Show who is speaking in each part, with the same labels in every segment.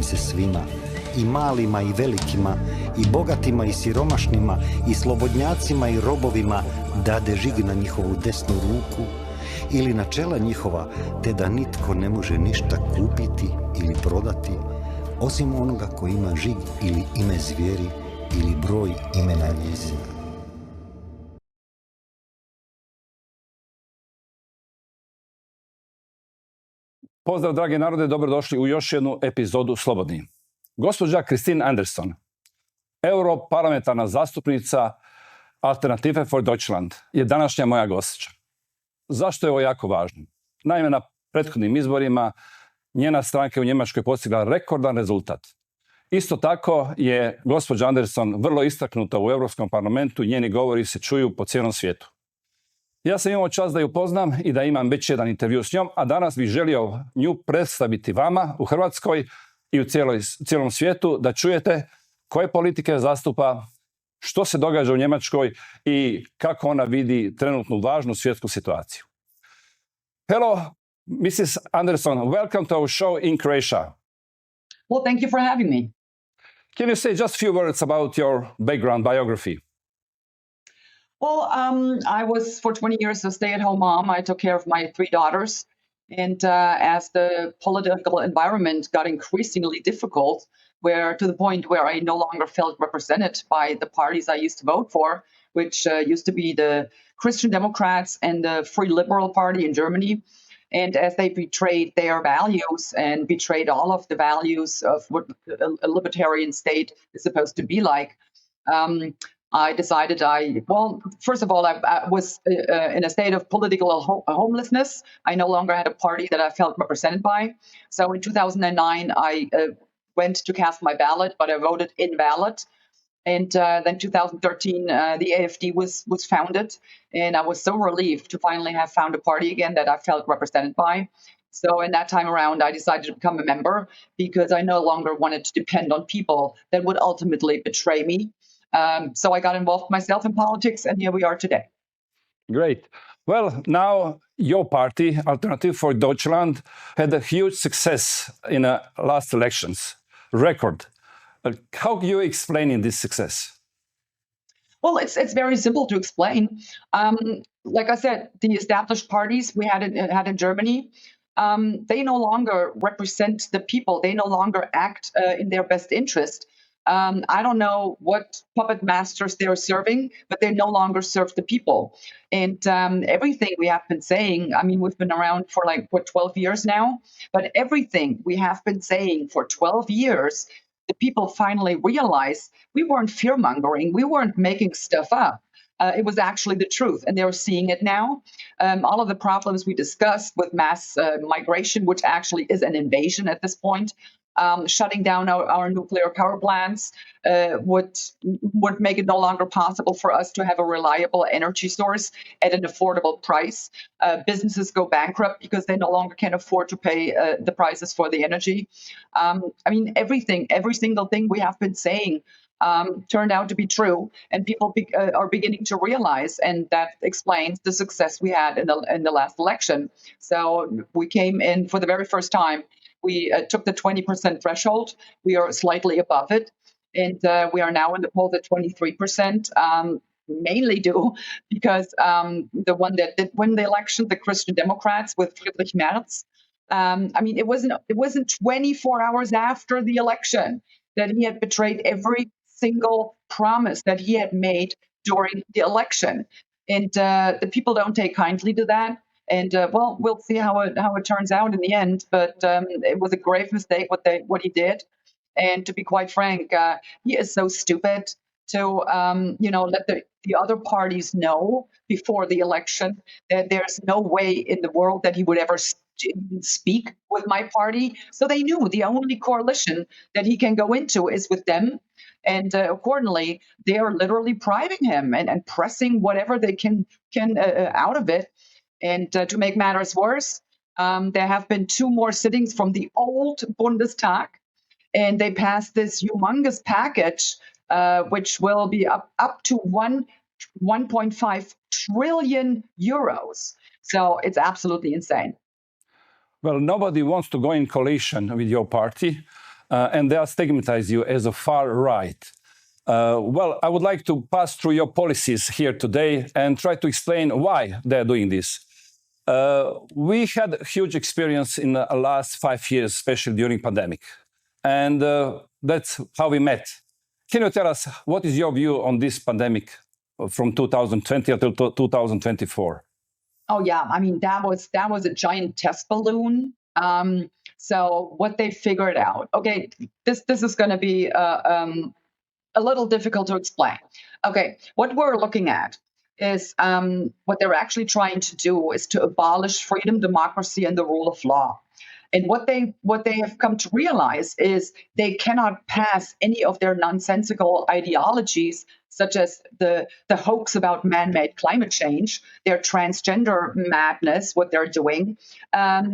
Speaker 1: im se svima, i malima i velikima, i bogatima i siromašnima, i slobodnjacima i robovima dade žig na njihovu desnu ruku ili na čela njihova, te da nitko ne može ništa kupiti ili prodati, osim onoga ko ima žig ili ime zvijeri ili broj imena njezina.
Speaker 2: Pozdrav, dragi narode, dobrodošli u još jednu epizodu Slobodni. Gospođa Christine Anderson, europarlamentarna zastupnica Alternative for Deutschland, je današnja moja gospođa. Zašto je ovo jako važno? Naime, na prethodnim izborima njena stranka u Njemačkoj postigla rekordan rezultat. Isto tako je gospođa Anderson vrlo istaknuta u Europskom parlamentu, njeni govori se čuju po cijelom svijetu. Ja sam imao čast da ju poznam i da imam već jedan intervju s njom, a danas bih želio nju predstaviti vama u Hrvatskoj i u cijelom svijetu da čujete koje politike zastupa, što se događa u Njemačkoj i kako ona vidi trenutnu važnu svjetsku situaciju. Hello, Mrs. Anderson, welcome to our show in Croatia.
Speaker 3: Well, thank you for having me.
Speaker 2: Can you say just a few words about your background biography?
Speaker 3: Well, I was for 20 years a stay-at-home mom. I took care of my 3 daughters. And as the political environment got increasingly difficult, to the point where I no longer felt represented by the parties I used to vote for, which used to be the Christian Democrats and the Free Liberal Party in Germany. And as they betrayed their values and betrayed all of the values of what a libertarian state is supposed to be like, I decided first of all, I was in a state of political homelessness. I no longer had a party that I felt represented by. So in 2009, I went to cast my ballot, but I voted invalid. And then 2013, the AfD was founded. And I was so relieved to finally have found a party again that I felt represented by. So in that time around, I decided to become a member because I no longer wanted to depend on people that would ultimately betray me. So I got involved myself in politics, and here we are today.
Speaker 2: Great. Well, now your party, Alternative for Deutschland, had a huge success in the last elections, record. How are you explaining this success?
Speaker 3: Well, it's very simple to explain. Like I said, the established parties we had in Germany, they no longer represent the people. They no longer act in their best interest. I don't know what puppet masters they're serving, but they no longer serve the people. And everything we have been saying, I mean, we've been around for 12 years now, but everything we have been saying for 12 years, the people finally realized we weren't fear-mongering. We weren't making stuff up. It was actually the truth, and they're seeing it now. All of the problems we discussed with mass migration, which actually is an invasion at this point, shutting down our nuclear power plants would make it no longer possible for us to have a reliable energy source at an affordable price. Businesses go bankrupt because they no longer can afford to pay the prices for the energy. I mean, every single thing we have been saying turned out to be true, and people are beginning to realize, and that explains the success we had in the last election. So we came in for the very first time. We took the 20% threshold. We are slightly above it, and we are now in the polls at 23%. Mainly due because the one that did win the election, the Christian Democrats with Friedrich Merz. I mean, it wasn't 24 hours after the election that he had betrayed every single promise that he had made during the election, and the people don't take kindly to that. And we'll see how it turns out in the end. But it was a grave mistake what he did. And to be quite frank, he is so stupid to let the other parties know before the election that there's no way in the world that he would ever speak with my party. So they knew the only coalition that he can go into is with them. And accordingly, they are literally bribing him and pressing whatever they can out of it. And to make matters worse, there have been 2 more sittings from the old Bundestag, and they passed this humongous package, which will be up to 1.5 trillion euros. So it's absolutely insane.
Speaker 2: Well, nobody wants to go in coalition with your party. and they stigmatize you as a far right. Well, I would like to pass through your policies here today and try to explain why they're doing this. We had huge experience in the last 5 years, especially during pandemic, and that's how we met. Can you tell us what is your view on this pandemic from 2020 until 2024?
Speaker 3: Oh yeah, I mean that was a giant test balloon. So what they figured out, okay, this is going to be a little difficult to explain. Okay, what we're looking at is what they're actually trying to do is to abolish freedom, democracy, and the rule of law. And what they have come to realize is they cannot pass any of their nonsensical ideologies, such as the hoax about man-made climate change, their transgender madness, what they're doing,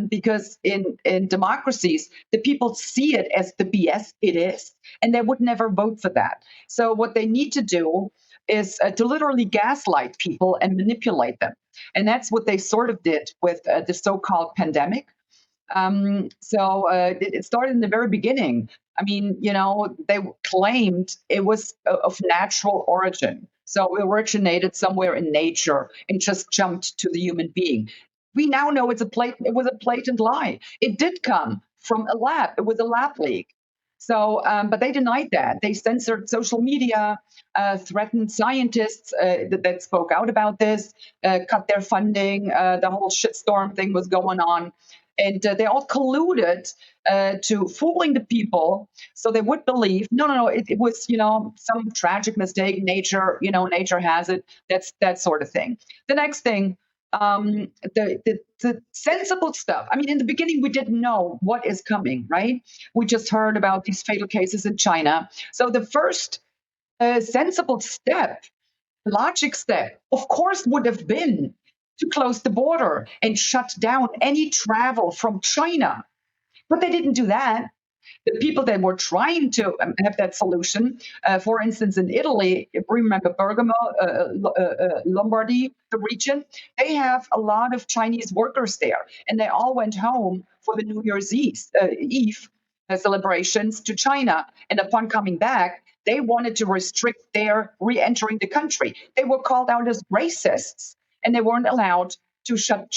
Speaker 3: because in democracies, the people see it as the BS it is, and they would never vote for that. So what they need to do is to literally gaslight people and manipulate them. And that's what they sort of did with the so-called pandemic. It started in the very beginning. I mean, they claimed it was of natural origin. So it originated somewhere in nature and just jumped to the human being. We now know it was a blatant lie. It did come from a lab. It was a lab leak. So, but they denied that. They censored social media, threatened scientists that spoke out about this, cut their funding. The whole shitstorm thing was going on. And they all colluded to fooling the people so they would believe, no, it was, some tragic mistake. Nature has it. That's that sort of thing. The next thing, the sensible stuff. I mean, in the beginning, we didn't know what is coming, right? We just heard about these fatal cases in China. So the first sensible step, logic step, of course, would have been to close the border and shut down any travel from China. But they didn't do that. The people that were trying to have that solution, for instance, in Italy, if you remember Bergamo, Lombardy, the region, they have a lot of Chinese workers there. And they all went home for the New Year's Eve celebrations to China. And upon coming back, they wanted to restrict their re-entering the country. They were called out as racists. And they weren't allowed to shut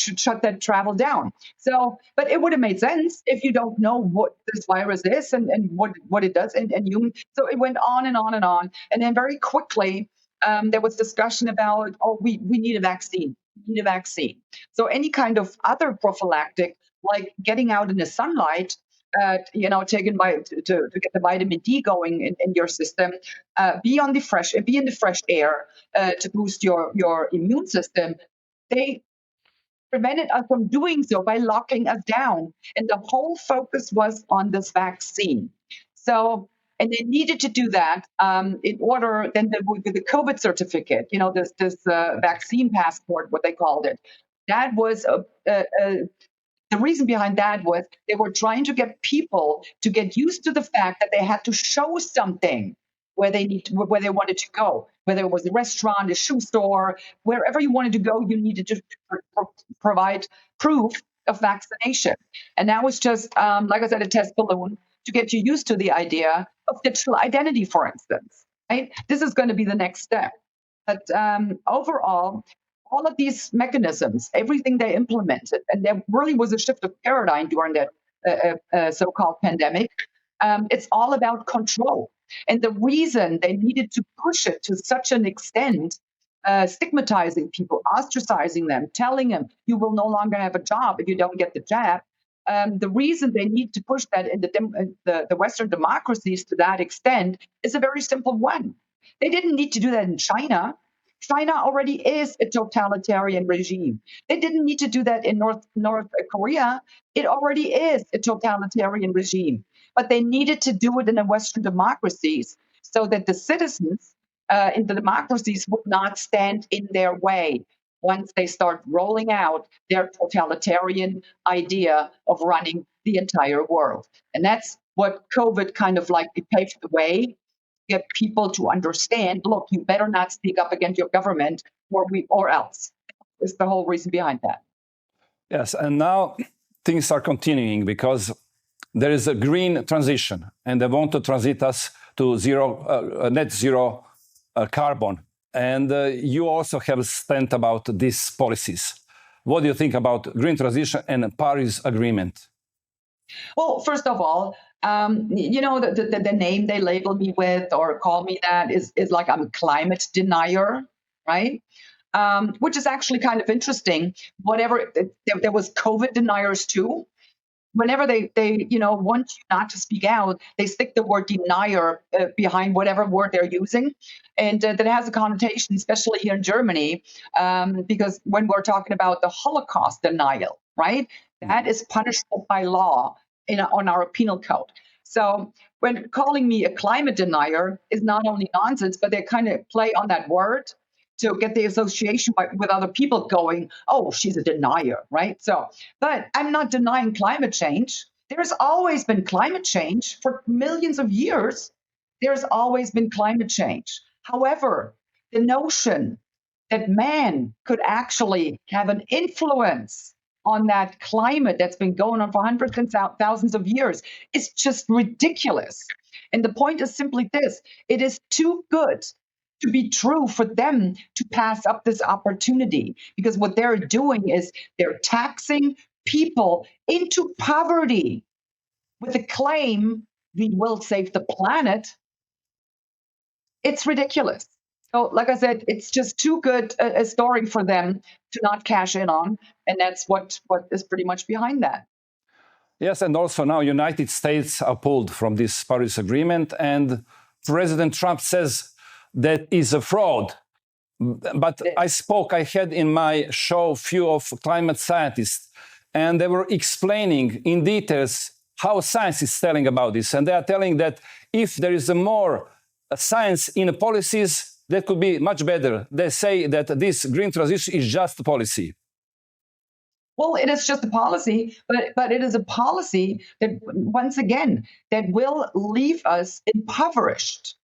Speaker 3: that travel down. So, but it would have made sense if you don't know what this virus is and what it does and human. So it went on and on and on. And then very quickly, there was discussion about, we need a vaccine. We need a vaccine. So any kind of other prophylactic, like getting out in the sunlight, taken to get the vitamin D going in your system, be in the fresh air to boost your immune system. They prevented us from doing so by locking us down, and the whole focus was on this vaccine. So, and they needed to do that in order. Then with the COVID certificate, this vaccine passport, what they called it, that was the reason behind that was they were trying to get people to get used to the fact that they had to show something where they wanted to go, whether it was a restaurant, a shoe store, wherever you wanted to go, you needed to provide proof of vaccination. And that was just, like I said, a test balloon to get you used to the idea of digital identity, for instance. Right? This is going to be the next step. But overall, all of these mechanisms, everything they implemented, and there really was a shift of paradigm during that so-called pandemic. It's all about control. And the reason they needed to push it to such an extent, stigmatizing people, ostracizing them, telling them you will no longer have a job if you don't get the jab, the reason they need to push that in the Western democracies to that extent is a very simple one. They didn't need to do that in China. China already is a totalitarian regime. They didn't need to do that in North Korea. It already is a totalitarian regime. But they needed to do it in the Western democracies so that the citizens in the democracies would not stand in their way once they start rolling out their totalitarian idea of running the entire world. And that's what COVID kind of like it paved the way. Get people to understand, look, you better not speak up against your government or else. Is the whole reason behind that.
Speaker 2: Yes, and now things are continuing because there is a green transition, and they want to transit us to net zero carbon. And you also have stand about these policies. What do you think about green transition and Paris Agreement?
Speaker 3: Well, first of all, the name they label me with or call me that is like I'm a climate denier, right? Which is actually kind of interesting. There was COVID deniers too. Whenever they want you not to speak out, they stick the word denier behind whatever word they're using, and that has a connotation, especially here in Germany, because when we're talking about the Holocaust denial, right, that is punishable by law on our penal code. So when calling me a climate denier is not only nonsense, but they kind of play on that word to get the association with other people going, oh, she's a denier, right? So, but I'm not denying climate change. There's always been climate change for millions of years. There's always been climate change. However, the notion that man could actually have an influence on that climate that's been going on for hundreds and thousands of years is just ridiculous. And the point is simply this: it is too good to be true for them to pass up this opportunity, because what they're doing is they're taxing people into poverty with the claim we will save the planet. It's ridiculous. So, like I said, it's just too good a story for them to not cash in on, and that's what is pretty much behind that.
Speaker 2: Yes, and also now United States are pulled from this Paris Agreement, and President Trump says that is a fraud. But I had in my show few of climate scientists, and they were explaining in details how science is telling about this. And they are telling that if there is a more science in policies, that could be much better. They say that this green transition is just a policy.
Speaker 3: Well, it is just a policy, but it is a policy that, once again, that will leave us impoverished.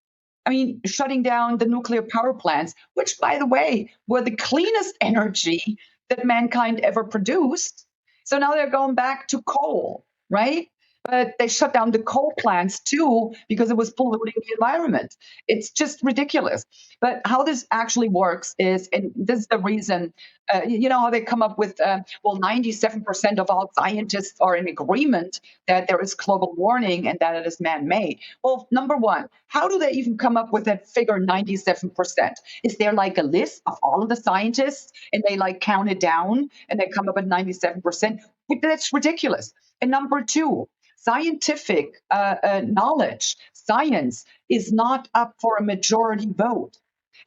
Speaker 3: I mean, shutting down the nuclear power plants, which, by the way, were the cleanest energy that mankind ever produced. So now they're going back to coal, right? But they shut down the coal plants too because it was polluting the environment. It's just ridiculous. But how this actually works is, and this is the reason, how they come up with, 97% of all scientists are in agreement that there is global warming and that it is man-made. Well, number one, how do they even come up with that figure 97%? Is there like a list of all of the scientists and they like count it down and they come up at 97%? That's ridiculous. And number two, scientific knowledge, science is not up for a majority vote.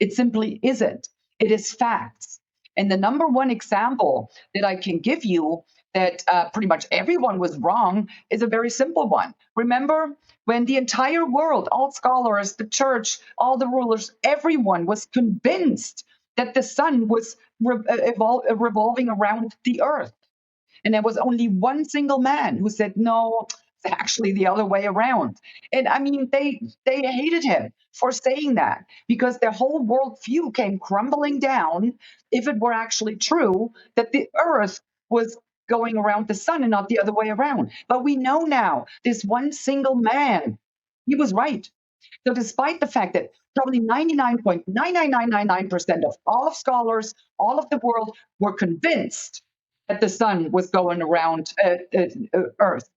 Speaker 3: It simply isn't. It is facts. And the number one example that I can give you that pretty much everyone was wrong is a very simple one. Remember when the entire world, all scholars, the church, all the rulers, everyone was convinced that the sun was revolving around the earth. And there was only one single man who said, no, it's actually the other way around. And I mean, they hated him for saying that because their whole worldview came crumbling down if it were actually true that the earth was going around the sun and not the other way around. But we know now this one single man, he was right. So despite the fact that probably 99.99999% of all scholars, all of the world were convinced that the sun was going around Earth.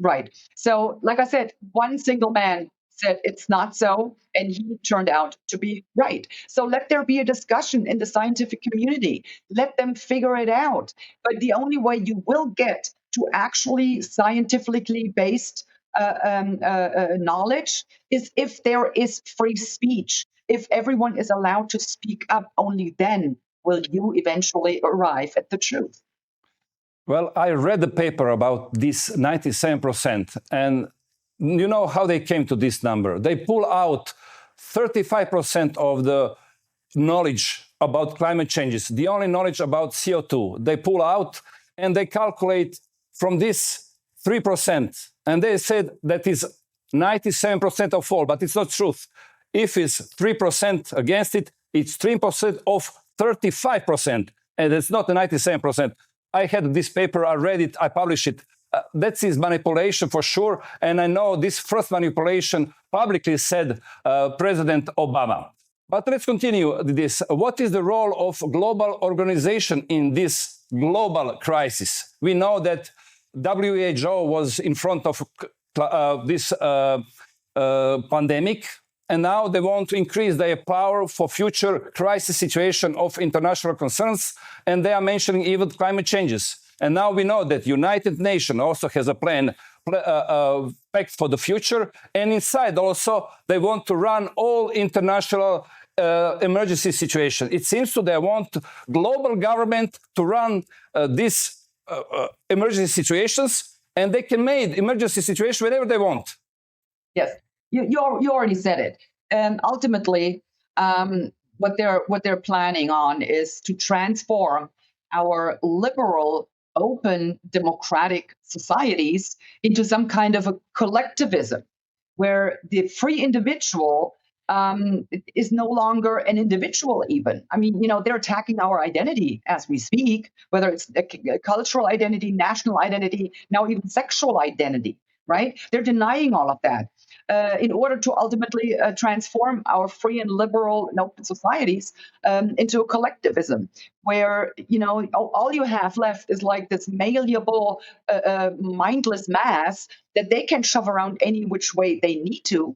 Speaker 3: Right. So, like I said, one single man said it's not so, and he turned out to be right. So let there be a discussion in the scientific community. Let them figure it out. But the only way you will get to actually scientifically based knowledge is if there is free speech. If everyone is allowed to speak up, only then will you eventually arrive at the truth.
Speaker 2: Well, I read the paper about this 97%, and you know how they came to this number. They pull out 35% of the knowledge about climate changes, the only knowledge about CO2. They pull out and they calculate from this 3%, and they said that is 97% of all, but it's not truth. If it's 3% against it, it's 3% of 35%, and it's not 97%. I had this paper, I read it, I published it that is manipulation for sure. And I know this first manipulation publicly said President Obama. But let's continue this. What is the role of global organization in this global crisis? We know that WHO was in front of this pandemic, and now they want to increase their power for future crisis situation of international concerns, and they are mentioning even climate changes. And now we know that United Nations also has a plan pact for the future, and inside also they want to run all international emergency situation. It seems to they want global government to run these emergency situations, and they can make emergency situation whenever they want.
Speaker 3: Yes, you already said it. And ultimately, what they're planning on is to transform our liberal, open, democratic societies into some kind of a collectivism, where the free individual is no longer an individual even. I mean, they're attacking our identity as we speak, whether it's a cultural identity, national identity, now even sexual identity, right? They're denying all of that in order to ultimately transform our free and liberal and open societies into a collectivism where, all you have left is like this malleable, mindless mass that they can shove around any which way they need to.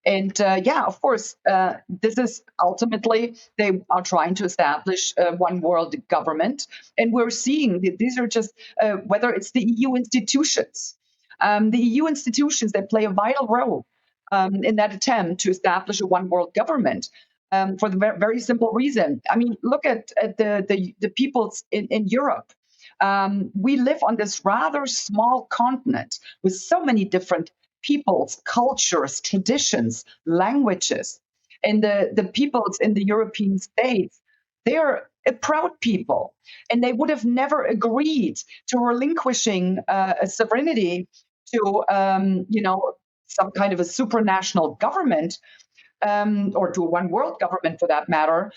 Speaker 3: And of course, this is ultimately, they are trying to establish one world government. And we're seeing that these are just, whether it's the EU institutions, they play a vital role in that attempt to establish a one world government. For the very simple reason. I mean, look at the peoples in Europe. We live on this rather small continent with so many different peoples, cultures, traditions, languages. And the peoples in the European states, they're a proud people. And they would have never agreed to relinquishing a sovereignty to, some kind of a supranational government, or to a one world government for that matter.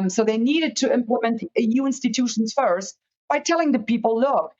Speaker 3: So they needed to implement EU institutions first by telling the people, look,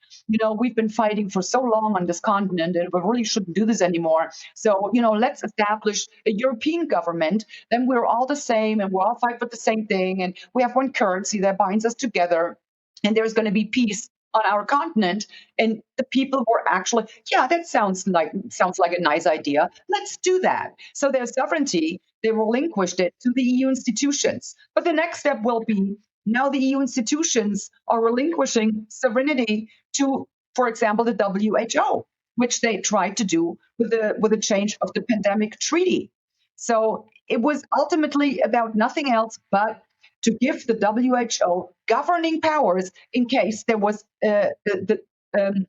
Speaker 3: we've been fighting for so long on this continent and we really shouldn't do this anymore. So, let's establish a European government. Then we're all the same and we'll all fight for the same thing. And we have one currency that binds us together. And there's going to be peace on our continent. And the people were actually, that sounds like a nice idea. Let's do that. So their sovereignty, they relinquished it to the EU institutions. But the next step will be, now the EU institutions are relinquishing sovereignty to, for example, the WHO, which they tried to do with the change of the pandemic treaty. So it was ultimately about nothing else but to give the WHO governing powers in case there was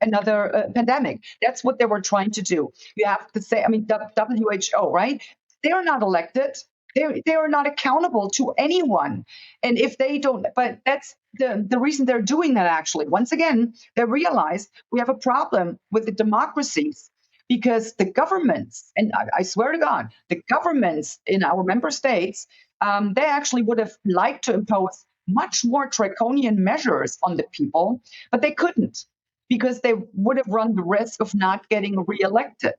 Speaker 3: another pandemic. That's what they were trying to do. You have to say, the WHO, right? They are not elected. They are not accountable to anyone. And if they don't, but that's the reason they're doing that, actually. Once again, they realize we have a problem with the democracies because the governments, and I swear to God, the governments in our member states, they actually would have liked to impose much more draconian measures on the people, but they couldn't because they would have run the risk of not getting reelected.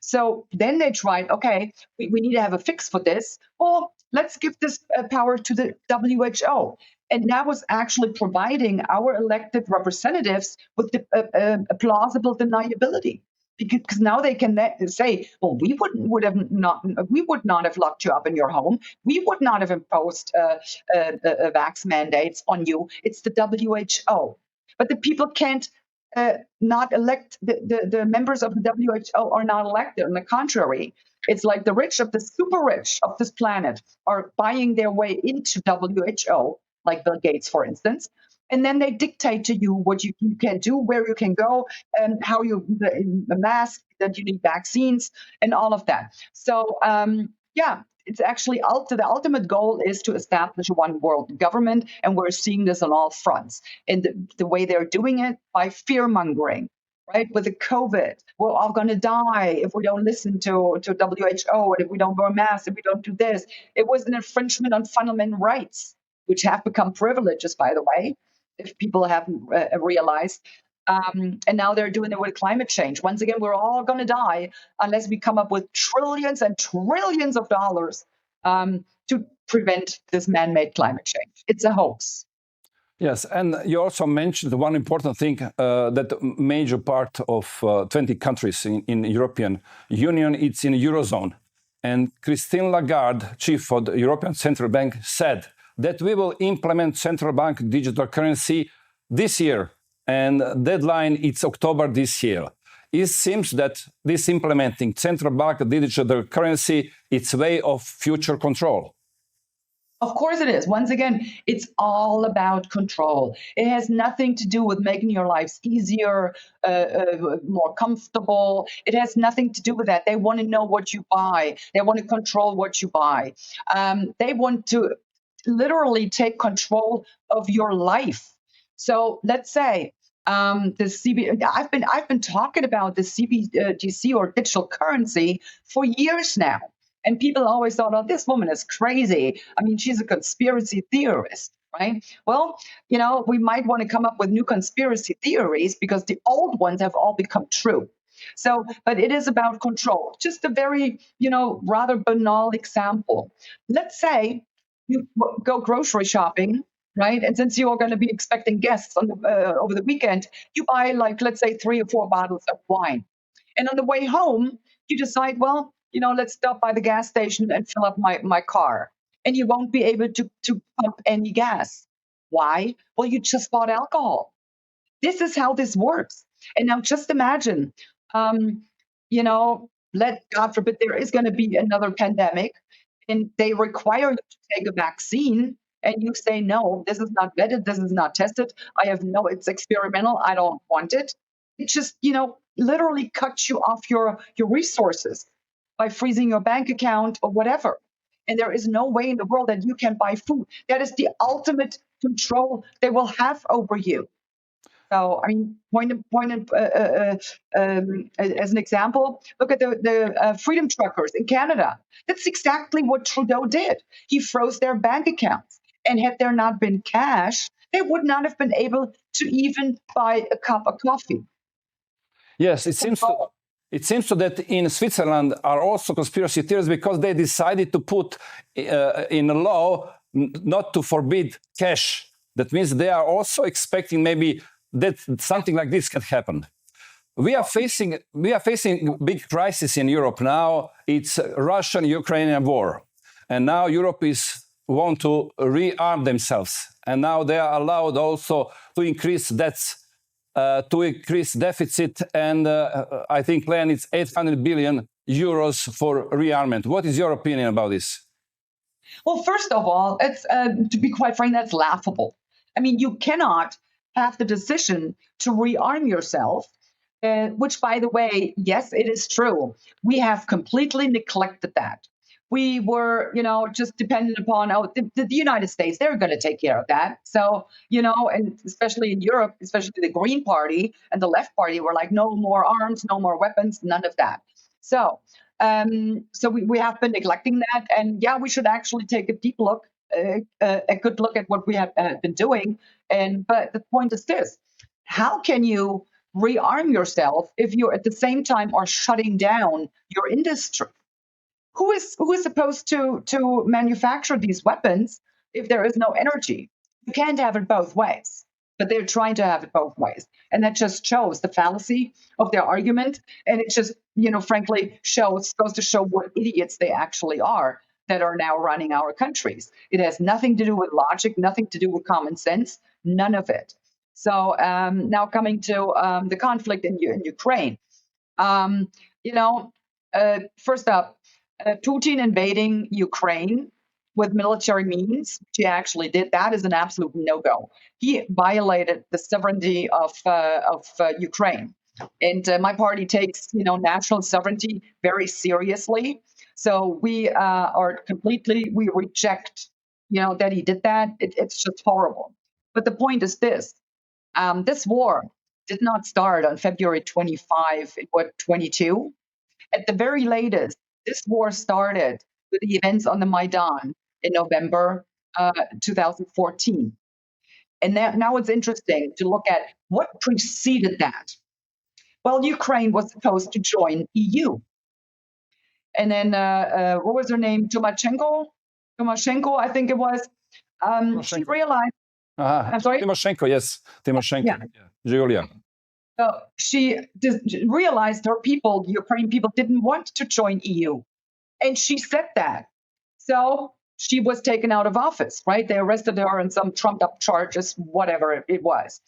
Speaker 3: So then they tried, okay, we need to have a fix for this. Well, let's give this power to the WHO. And that was actually providing our elected representatives with a plausible deniability. Because now they can say, well, we would not have locked you up in your home. We would not have imposed vax mandates on you. It's the WHO. But the people can't not elect, the members of the WHO are not elected. On the contrary, it's like the rich of the super rich of this planet are buying their way into WHO, like Bill Gates, for instance. And then they dictate to you what you can do, where you can go, and how the mask, that you need vaccines, and all of that. So, it's actually the ultimate goal is to establish one world government, and we're seeing this on all fronts. And the way they're doing it by fear mongering, right? With the COVID, we're all going to die if we don't listen to WHO, and if we don't wear masks, if we don't do this. It was an infringement on fundamental rights, which have become privileges, by the way, if people haven't realized. And now they're doing it with climate change. Once again, we're all going to die unless we come up with trillions and trillions of dollars to prevent this man-made climate change. It's a hoax.
Speaker 2: Yes, and you also mentioned one important thing, that major part of 20 countries in European Union, it's in Eurozone. And Christine Lagarde, chief of the European Central Bank, said that we will implement central bank digital currency this year. And deadline, it's October this year. It seems that this implementing central bank digital currency, it's a way of future control.
Speaker 3: Of course it is. Once again, it's all about control. It has nothing to do with making your lives easier, more comfortable. It has nothing to do with that. They want to know what you buy. They want to control what you buy. They want to literally take control of your life. So let's say I've been talking about the CBDC or digital currency for years now. And people always thought, oh, this woman is crazy. I mean, she's a conspiracy theorist, right? Well, we might want to come up with new conspiracy theories because the old ones have all become true. So, but it is about control. Just a very, rather banal example. Let's say you go grocery shopping, right? And since you are going to be expecting guests on over the weekend, you buy let's say 3 or 4 bottles of wine. And on the way home, you decide, well, let's stop by the gas station and fill up my car. And you won't be able to pump any gas. Why? Well, you just bought alcohol. This is how this works. And now just imagine, God forbid, there is going to be another pandemic and they require you to take a vaccine. And you say, no, this is not vetted. This is not tested. It's experimental. I don't want it. It just, literally cuts you off your resources by freezing your bank account or whatever. And there is no way in the world that you can buy food. That is the ultimate control they will have over you. So, I mean, as an example, look at the Freedom Truckers in Canada. That's exactly what Trudeau did. He froze their bank accounts. And had there not been cash, they would not have been able to even buy a cup of coffee.
Speaker 2: Yes, it seems so that in Switzerland are also conspiracy theories because they decided to put in a law not to forbid cash. That means they are also expecting maybe that something like this can happen. We are facing big crisis in Europe now. It's Russian-Ukrainian war, and now Europe want to rearm themselves, and now they are allowed also to increase debts. To increase deficit, and I think plan it's 800 billion euros for rearmament. What is your opinion about this?
Speaker 3: Well, first of all, it's to be quite frank, that's laughable. I mean, you cannot have the decision to rearm yourself, which, by the way, yes, it is true. We have completely neglected that. We were, just dependent upon the United States. They're going to take care of that. So, and especially in Europe, especially the Green Party and the Left Party were like, no more arms, no more weapons, none of that. So, we have been neglecting that. And yeah, we should actually take a deep look, a good look at what we have been doing. But the point is this: how can you rearm yourself if you at the same time are shutting down your industry? Who is supposed to manufacture these weapons if there is no energy? You can't have it both ways. But they're trying to have it both ways. And that just shows the fallacy of their argument. And it just, frankly, goes to show what idiots they actually are that are now running our countries. It has nothing to do with logic, nothing to do with common sense, none of it. So now coming to the conflict in Ukraine. First up, Putin invading Ukraine with military means, which he actually did, that is an absolute no-go. He violated the sovereignty of Ukraine. And my party takes, national sovereignty very seriously. So we reject, that he did that. It's just horrible. But the point is this: this war did not start on February 25, 22. At the very latest, this war started with the events on the Maidan in November 2014. And now it's interesting to look at what preceded that. Well, Ukraine was supposed to join EU. And then, what was her name? Tymoshenko, I think it was. She realized, I'm sorry?
Speaker 2: Tymoshenko, yes. Tymoshenko.
Speaker 3: Yeah.
Speaker 2: Julia.
Speaker 3: She realized her people, the Ukrainian people, didn't want to join EU. And she said that. So she was taken out of office, right? They arrested her on some trumped up charges, whatever it was.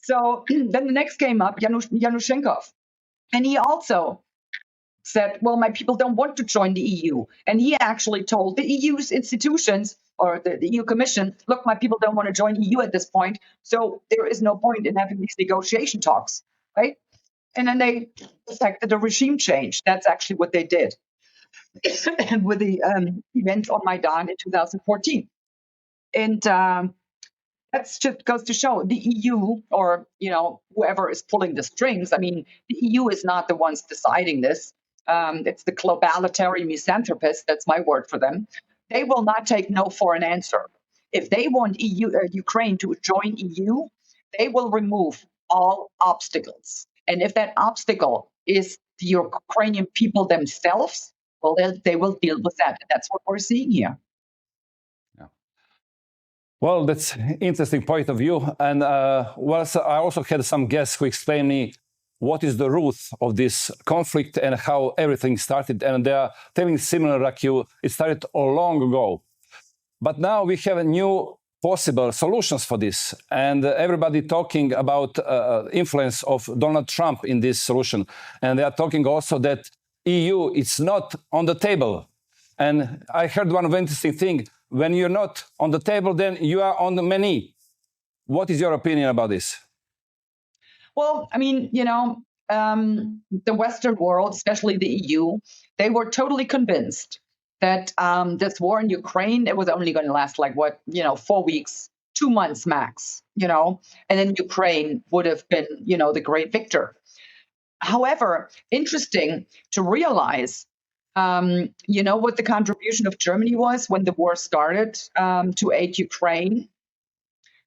Speaker 3: So then the next came up, Yanushchenkov. And he also said, well, my people don't want to join the EU. And he actually told the EU's institutions or the EU Commission, look, my people don't want to join EU at this point. So there is no point in having these negotiation talks, right? And then they effected a regime change. That's actually what they did with the events on Maidan in 2014. And that just goes to show the EU, or whoever is pulling the strings. I mean, the EU is not the ones deciding this. It's the globalitarian misanthropists. That's my word for them. They will not take no for an answer. If they want Ukraine to join EU, they will remove all obstacles. And if that obstacle is the Ukrainian people themselves, well, they will deal with that. That's what we're seeing here.
Speaker 2: Well, that's an interesting point of view. And I also had some guests who explained me what is the root of this conflict and how everything started. And they are telling similar like you, it started long ago. But now we have a new possible solutions for this. And everybody talking about influence of Donald Trump in this solution. And they are talking also that EU is not on the table. And I heard one interesting thing. When you're not on the table, then you are on the menu. What is your opinion about this?
Speaker 3: Well, I mean, the Western world, especially the EU, they were totally convinced that this war in Ukraine, it was only going to last 4 weeks, 2 months max, and then Ukraine would have been, the great victor. However, interesting to realize, what the contribution of Germany was when the war started to aid Ukraine?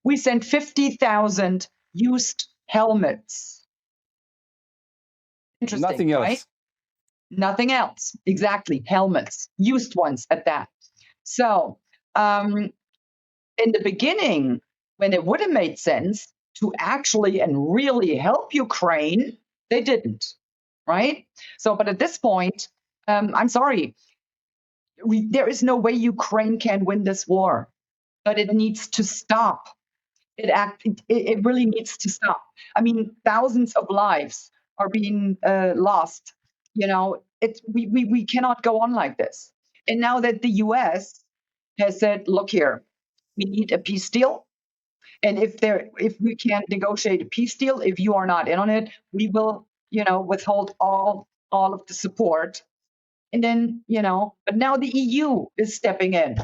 Speaker 3: We sent 50,000 used helmets. Interesting,
Speaker 2: Nothing else.
Speaker 3: Right? Nothing else. Exactly. Helmets. Used ones at that. So in the beginning, when it would have made sense to actually and really help Ukraine, they didn't. Right? So, but at this point, I'm sorry, there is no way Ukraine can win this war, but it needs to stop. It really needs to stop. I mean, thousands of lives are being lost. We cannot go on like this. And now that the U.S. has said, look here, we need a peace deal. And if we can't negotiate a peace deal, if you are not in on it, we will, withhold all of the support. And then, but now the EU is stepping in.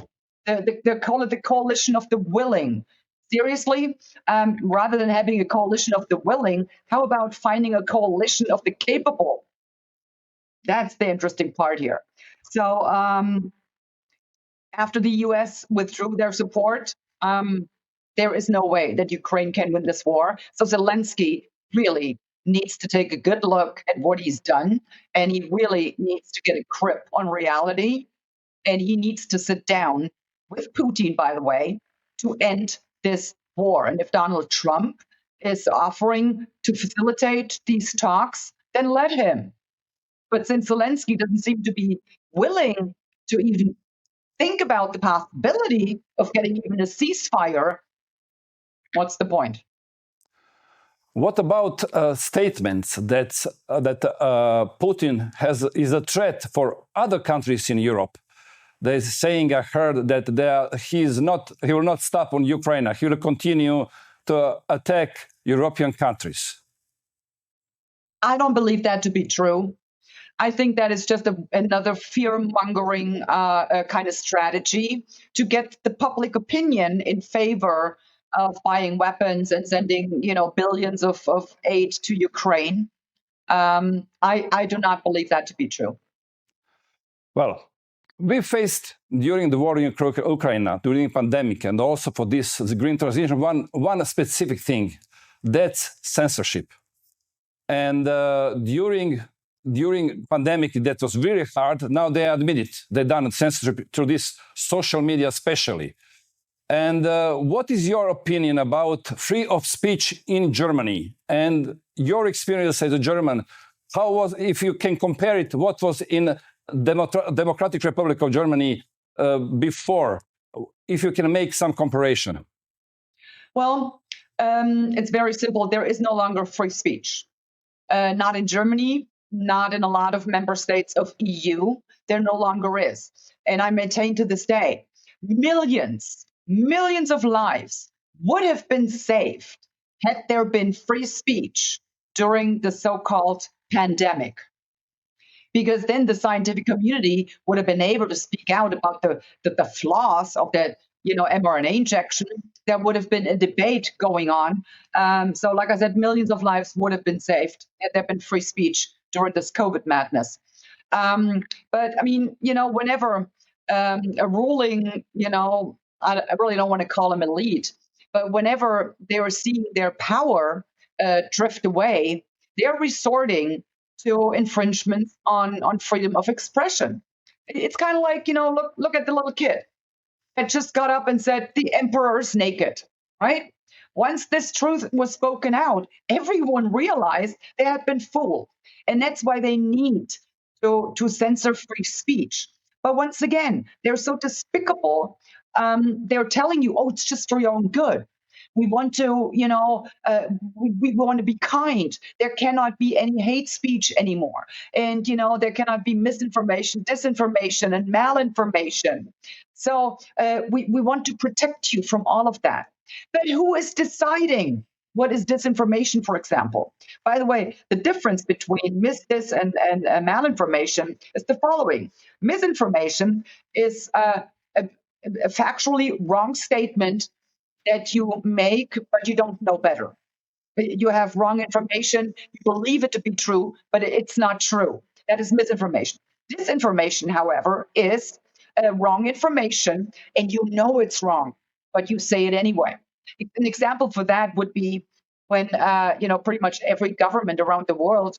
Speaker 3: They call it the coalition of the willing. Seriously, rather than having a coalition of the willing, how about finding a coalition of the capable? That's the interesting part here. So after the US withdrew their support, there is no way that Ukraine can win this war. So Zelensky really needs to take a good look at what he's done, and he really needs to get a grip on reality, and he needs to sit down with Putin, by the way, to end this war. And if Donald Trump is offering to facilitate these talks, then let him. But since Zelensky doesn't seem to be willing to even think about the possibility of getting even a ceasefire, what's the point?
Speaker 2: What about statements that Putin is a threat for other countries in Europe? They're saying, I heard that he will not stop on Ukraine. He will continue to attack European countries.
Speaker 3: I don't believe that to be true. I think that is just another fear-mongering kind of strategy to get the public opinion in favor of buying weapons and sending, billions of aid to Ukraine. I do not believe that to be true.
Speaker 2: Well, We faced during the war in Ukraine, during the pandemic, and also for this green transition, one specific thing, that's censorship. And during pandemic, that was very hard. Now they admit it. They done censorship through this social media especially. And what is your opinion about freedom of speech in Germany? And your experience as a German, how was, if you can compare it, what was in Democratic Republic of Germany before, if you can make some comparison?
Speaker 3: Well, it's very simple. There is no longer free speech. Not in Germany, not in a lot of member states of EU. There no longer is. And I maintain to this day, millions of lives would have been saved had there been free speech during the so-called pandemic. Because then the scientific community would have been able to speak out about the flaws of that, mRNA injection. There would have been a debate going on. So like I said, millions of lives would have been saved had there been free speech during this COVID madness. But I mean, whenever a ruling, I really don't want to call them elite, but whenever they are seeing their power drift away, they're resorting to infringements on freedom of expression. It's kind of like, look at the little kid that just got up and said, the emperor's naked, right? Once this truth was spoken out, everyone realized they had been fooled. And that's why they need to censor free speech. But once again, they're so despicable. They're telling you, it's just for your own good. We want to, we want to be kind. There cannot be any hate speech anymore. And, there cannot be misinformation, disinformation, and malinformation. So we want to protect you from all of that. But who is deciding what is disinformation, for example? By the way, the difference between mis-dis and malinformation is the following. Misinformation is a factually wrong statement that you make, but you don't know better. You have wrong information, you believe it to be true, but it's not true. That is misinformation. Disinformation, however, is wrong information, and you know it's wrong, but you say it anyway. An example for that would be when, pretty much every government around the world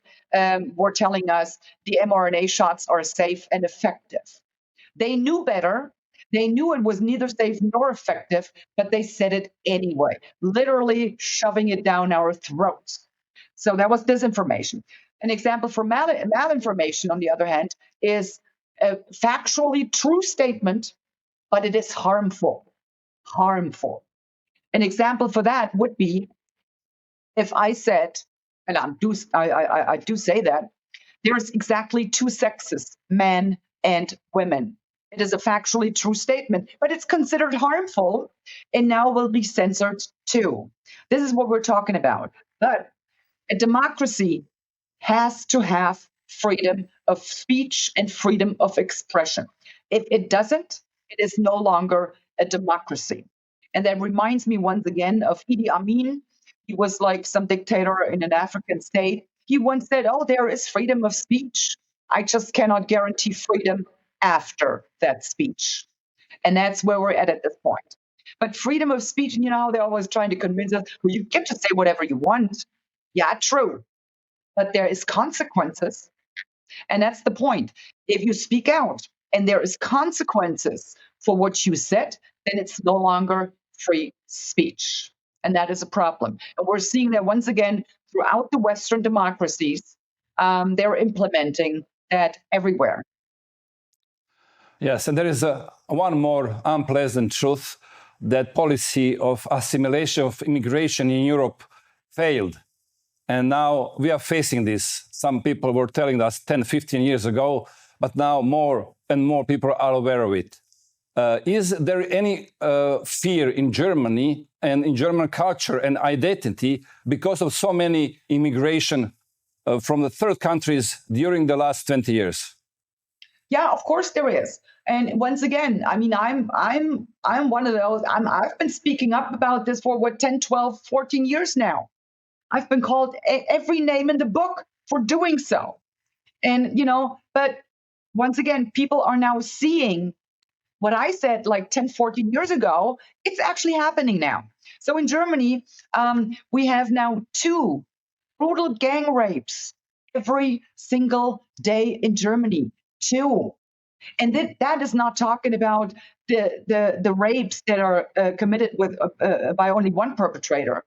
Speaker 3: were telling us the mRNA shots are safe and effective. They knew better. They knew it was neither safe nor effective, but they said it anyway, literally shoving it down our throats. So that was disinformation. An example for malinformation, on the other hand, is a factually true statement, but it is harmful. Harmful. An example for that would be if I said, and I do say that, there's exactly two sexes, men and women. It is a factually true statement, but it's considered harmful and now will be censored too. This is what we're talking about. But a democracy has to have freedom of speech and freedom of expression. If it doesn't, it is no longer a democracy. And that reminds me once again of Idi Amin. He was like some dictator in an African state. He once said, there is freedom of speech. I just cannot guarantee freedom after that speech. And that's where we're at this point. But freedom of speech, how they're always trying to convince us, well, you get to say whatever you want. Yeah, true. But there is consequences. And that's the point. If you speak out and there is consequences for what you said, then it's no longer free speech. And that is a problem. And we're seeing that once again throughout the Western democracies, they're implementing that everywhere.
Speaker 2: Yes, and there is one more unpleasant truth, that policy of assimilation of immigration in Europe failed. And now we are facing this. Some people were telling us 10, 15 years ago, but now more and more people are aware of it. Is there any fear in Germany and in German culture and identity because of so many immigration from the third countries during the last 20 years?
Speaker 3: Yeah, of course there is. And once again, I mean, I'm one of those. I've been speaking up about this for 10, 12, 14 years now. I've been called every name in the book for doing so. And, but once again, people are now seeing what I said like 10, 14 years ago. It's actually happening now. So in Germany, we have now 2 brutal gang rapes every single day in Germany. 2. And that is not talking about the rapes that are committed by only one perpetrator.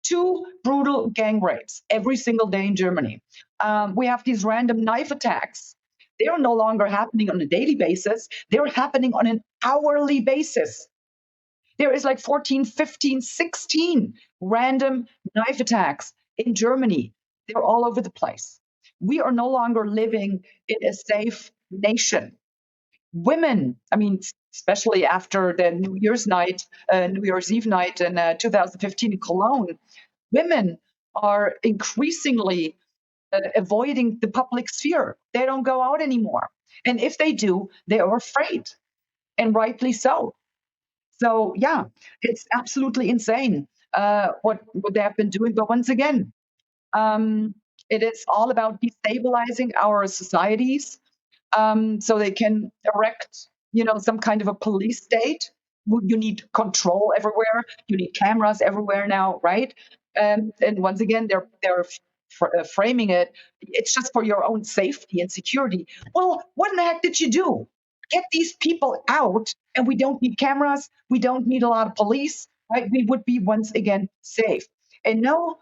Speaker 3: 2 brutal gang rapes every single day in Germany. We have these random knife attacks. They are no longer happening on a daily basis. They're happening on an hourly basis. There is like 14, 15, 16 random knife attacks in Germany. They're all over the place. We are no longer living in a safe nation. Women, I mean, especially after the New Year's Eve night in 2015 in Cologne, women are increasingly avoiding the public sphere. They don't go out anymore. And if they do, they are afraid, and rightly so. So, yeah, it's absolutely insane what they have been doing. But once again, it is all about destabilizing our societies, so they can erect, some kind of a police state. You need control everywhere. You need cameras everywhere now, right? And once again, they're framing it. It's just for your own safety and security. Well, what in the heck did you do? Get these people out, and we don't need cameras. We don't need a lot of police, right? We would be once again safe. And no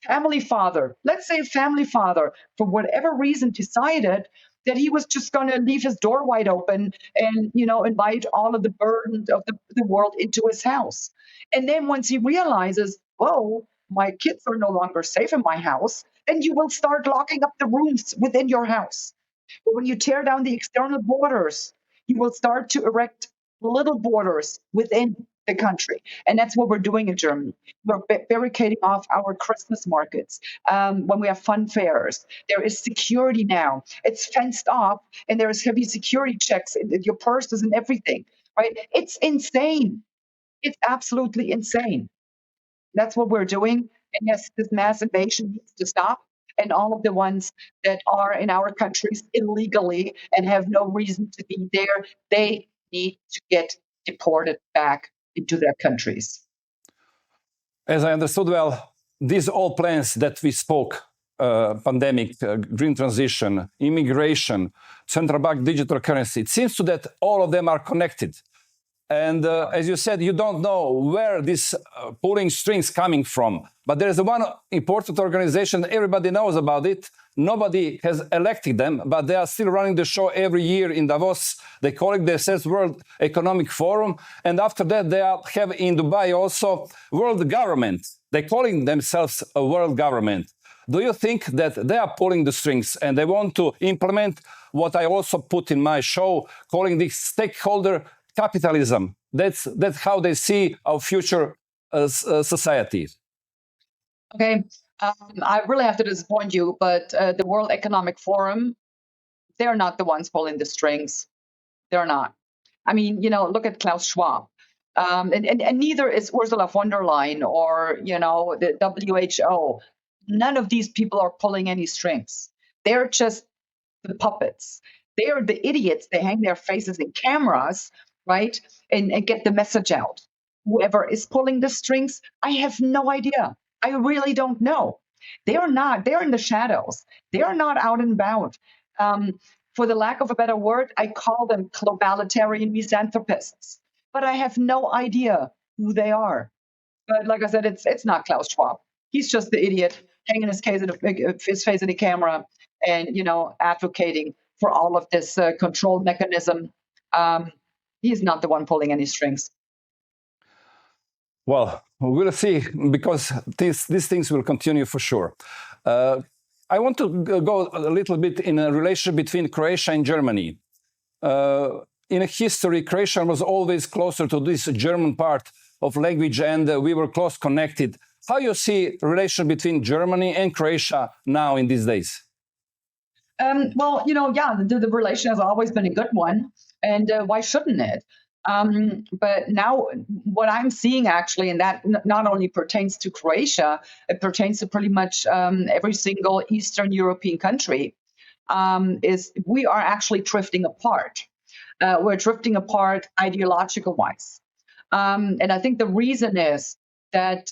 Speaker 3: family father, let's say a family father, for whatever reason, decided that he was just going to leave his door wide open and, invite all of the burdens of the world into his house. And then once he realizes, whoa, my kids are no longer safe in my house, then you will start locking up the rooms within your house. But when you tear down the external borders, you will start to erect little borders within the country. And that's what we're doing in Germany. We're barricading off our Christmas markets. When we have fun fairs, there is security now. It's fenced off, and there is heavy security checks in your purses and everything, right? It's insane. It's absolutely insane. That's what we're doing. And yes, this mass invasion needs to stop. And all of the ones that are in our countries illegally and have no reason to be there, they need to get deported back into their countries.
Speaker 2: As I understood well, these all plans that we spoke, pandemic, green transition, immigration, central bank digital currency, it seems to that all of them are connected. And as you said, you don't know where this pulling strings coming from. But there is one important organization, everybody knows about it. Nobody has elected them, but they are still running the show every year in Davos. They call it themselves World Economic Forum. And after that, they have in Dubai also World Government. They're calling themselves a world government. Do you think that they are pulling the strings and they want to implement what I also put in my show, calling this stakeholder capitalism? That's how they see our future society.
Speaker 3: Okay, I really have to disappoint you, but the World Economic Forum, they're not the ones pulling the strings. They're not. I mean, look at Klaus Schwab. And neither is Ursula von der Leyen or, the WHO. None of these people are pulling any strings. They're just the puppets. They are the idiots. They hang their faces in cameras, right, and get the message out. Whoever is pulling the strings, I have no idea. I really don't know. They are not. They're in the shadows. They are not out and about. For the lack of a better word, I call them globalitarian misanthropists. But I have no idea who they are. But like I said, it's not Klaus Schwab. He's just the idiot hanging his face in the camera and, advocating for all of this control mechanism. He's not the one pulling any strings.
Speaker 2: Well, we'll see, because these things will continue for sure. I want to go a little bit in a relationship between Croatia and Germany. In history, Croatia was always closer to this German part of language, and we were close connected. How you see relation between Germany and Croatia now in these days?
Speaker 3: Well, the relation has always been a good one, and why shouldn't it? But now what I'm seeing actually, and that not only pertains to Croatia, it pertains to pretty much every single Eastern European country. is we are actually drifting apart. We're drifting apart ideological wise. And I think the reason is that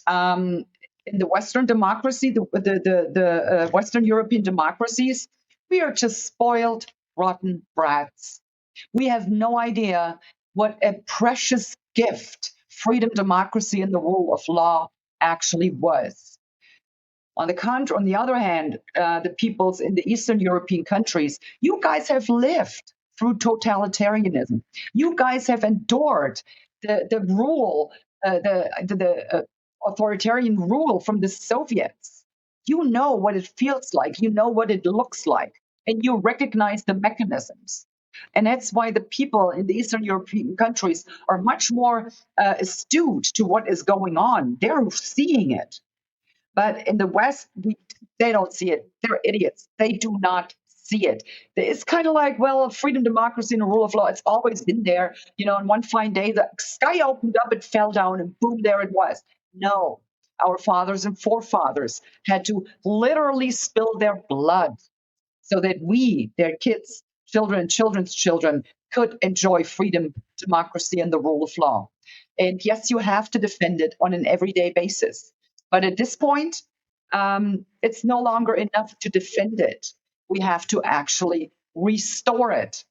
Speaker 3: in the Western democracy, the Western European democracies, we are just spoiled, rotten brats. We have no idea what a precious gift freedom, democracy, and the rule of law actually was. On the other hand, the peoples in the Eastern European countries, you guys have lived through totalitarianism. You guys have endured the rule, the authoritarian rule from the Soviets. You know what it feels like. You know what it looks like, and you recognize the mechanisms. And that's why the people in the Eastern European countries are much more astute to what is going on. They're seeing it. But in the West, they don't see it. They're idiots. They do not see it. It's kind of like, well, freedom, democracy, and the rule of law, it's always been there. And one fine day, the sky opened up, it fell down, and boom, there it was. No, our fathers and forefathers had to literally spill their blood so that we, their kids, children, children's children, could enjoy freedom, democracy, and the rule of law. And yes, you have to defend it on an everyday basis. But at this point, it's no longer enough to defend it. We have to actually restore it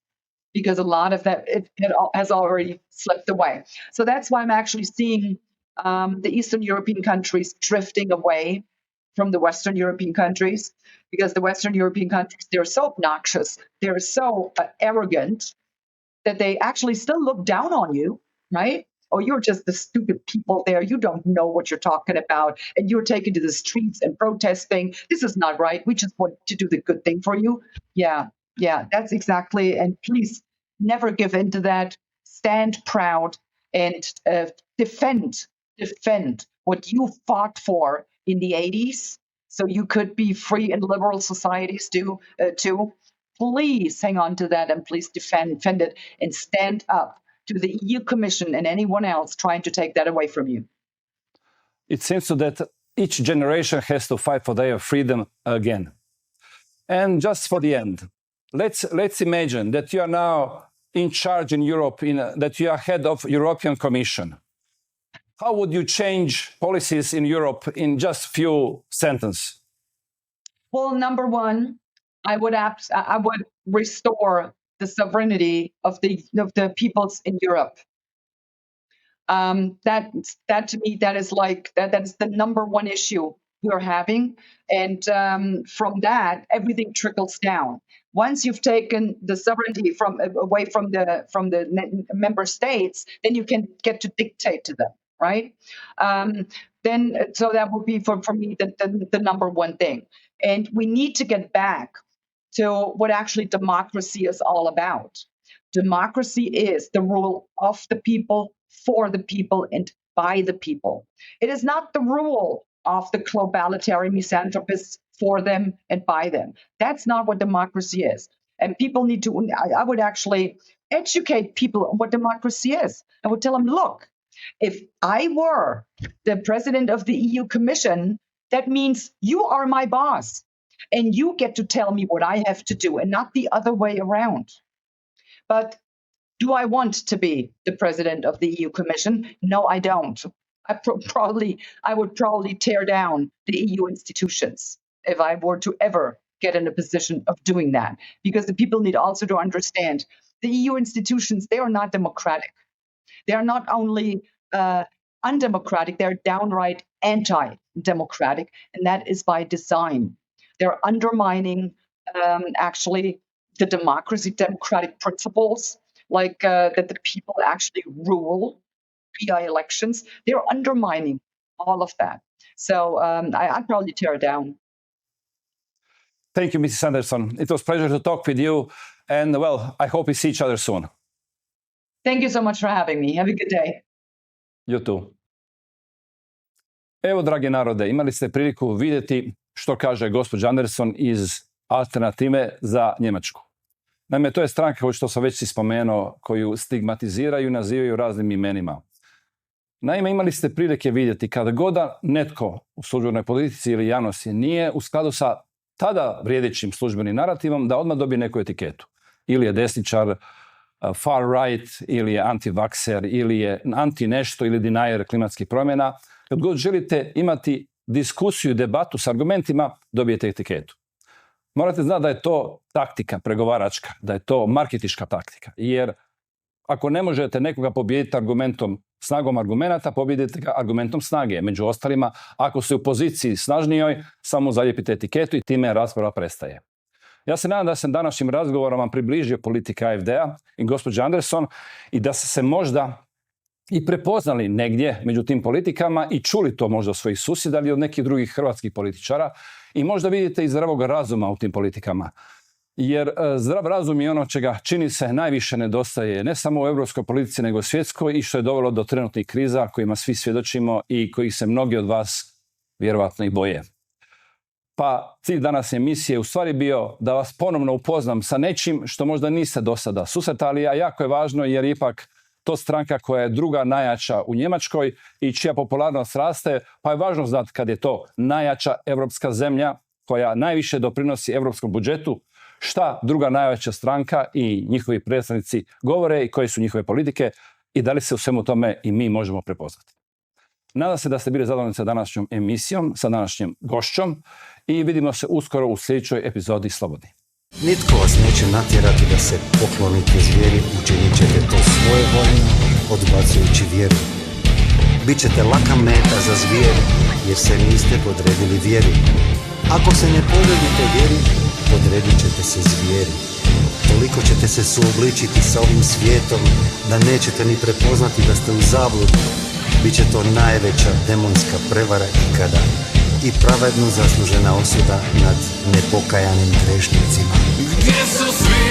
Speaker 3: because a lot of that it has already slipped away. So that's why I'm actually seeing the Eastern European countries drifting away from the Western European countries, because the Western European countries, they're so obnoxious, they're so arrogant that they actually still look down on you, right? Oh, you're just the stupid people there. You don't know what you're talking about. And you're taken to the streets and protesting. This is not right. We just want to do the good thing for you. Yeah, that's exactly. And please never give in to that. Stand proud and defend what you fought for in the 80s. So you could be free in liberal societies too. Please hang on to that and please defend it and stand up to the EU Commission and anyone else trying to take that away from you.
Speaker 2: It seems so that each generation has to fight for their freedom again. And just for the end, let's imagine that you are now in charge in Europe, that you are head of European Commission. How would you change policies in Europe in just few sentences?
Speaker 3: Well, number one, I would restore the sovereignty of the peoples in Europe. That to me, that is the number one issue we're having, and from that, everything trickles down. Once you've taken the sovereignty away from the member states, then you can get to dictate to them, right? So that would be for me the number one thing, and we need to get back to what actually democracy is all about. Democracy is the rule of the people, for the people, and by the people. It is not the rule of the globalitarian misanthropists for them and by them. That's not what democracy is. And people need to, I would actually educate people on what democracy is. I would tell them, look, if I were the president of the EU Commission, that means you are my boss. And you get to tell me what I have to do and not the other way around. But do I want to be the president of the EU Commission? No, I don't. I would probably tear down the EU institutions if I were to ever get in a position of doing that. Because the people need also to understand the EU institutions, they are not democratic. They are not only undemocratic, they're downright anti-democratic, and that is by design. They're undermining actually the democratic principles, like that the people actually rule via elections. They're undermining all of that. So I'd probably tear it down.
Speaker 2: Thank you, Mrs. Anderson. It was a pleasure to talk with you. And well, I hope we see each other soon.
Speaker 3: Thank you so much for having me. Have a good day.
Speaker 2: You too. Evo, dragi narode, imali ste priliku vidjeti što kaže gospođa Anderson iz Alternative za Njemačku. Naime, to je stranka, kao što sam već spomenuo, koju stigmatiziraju i nazivaju raznim imenima. Naime, imali ste prilike vidjeti kada god netko u službenoj politici ili javnosti nije u skladu sa tada vrijedećim službenim narativom da odmah dobije neku etiketu. Ili je desničar, far right, ili je anti-vakser, ili je anti nešto, ili denier klimatskih promjena. Kad god želite imati diskusiju, debatu s argumentima, dobijete etiketu. Morate znati da je to taktika pregovaračka, da je to marketiška taktika. Jer ako ne možete nekoga pobijediti snagom argumenata, pobijedite ga argumentom snage. Među ostalima, ako ste u poziciji snažnijoj, samo zalijepite etiketu i time rasprava prestaje. Ja se nadam da sam današnjim razgovorom vam približio politika AfD-a i gospođe Anderson i da ste se možda i prepoznali negdje među tim politikama i čuli to možda od svojih susjeda ili od nekih drugih hrvatskih političara i možda vidite i zdravog razuma u tim politikama. Jer zdrav razum je ono čega čini se najviše nedostaje ne samo u europskoj politici nego u svjetskoj i što je dovelo do trenutnih kriza kojima svi svjedočimo i kojih se mnogi od vas vjerovatno i boje. Pa cilj današnje emisije je u stvari bio da vas ponovno upoznam sa nečim što možda niste do sada susretali, a jako je važno jer ipak to stranka koja je druga najjača u Njemačkoj i čija popularnost raste, pa je važno znati kad je to najjača europska zemlja koja najviše doprinosi europskom budžetu, šta druga najveća stranka i njihovi predstavnici govore i koje su njihove politike i da li se u svemu tome i mi možemo prepoznati. Nadam se da ste bili zadovoljni sa današnjom emisijom, sa današnjim gošćom i vidimo se uskoro u sljedećoj epizodi Slobodni.
Speaker 1: Nitko vas neće natjerati da se poklonite zvijeri, učinit ćete to svojevoljno, odbacujući vjeru. Bićete laka meta za zvijer, jer se niste podredili vjeri. Ako se ne podredite vjeri, podredit ćete se zvijeri. Toliko ćete se suobličiti sa ovim svijetom, da nećete ni prepoznati da ste u zabludi. Biće to najveća demonska prevara ikada i pravedno zaslužena osuda nad nepokajanim grešnicima.
Speaker 4: Gdje su svi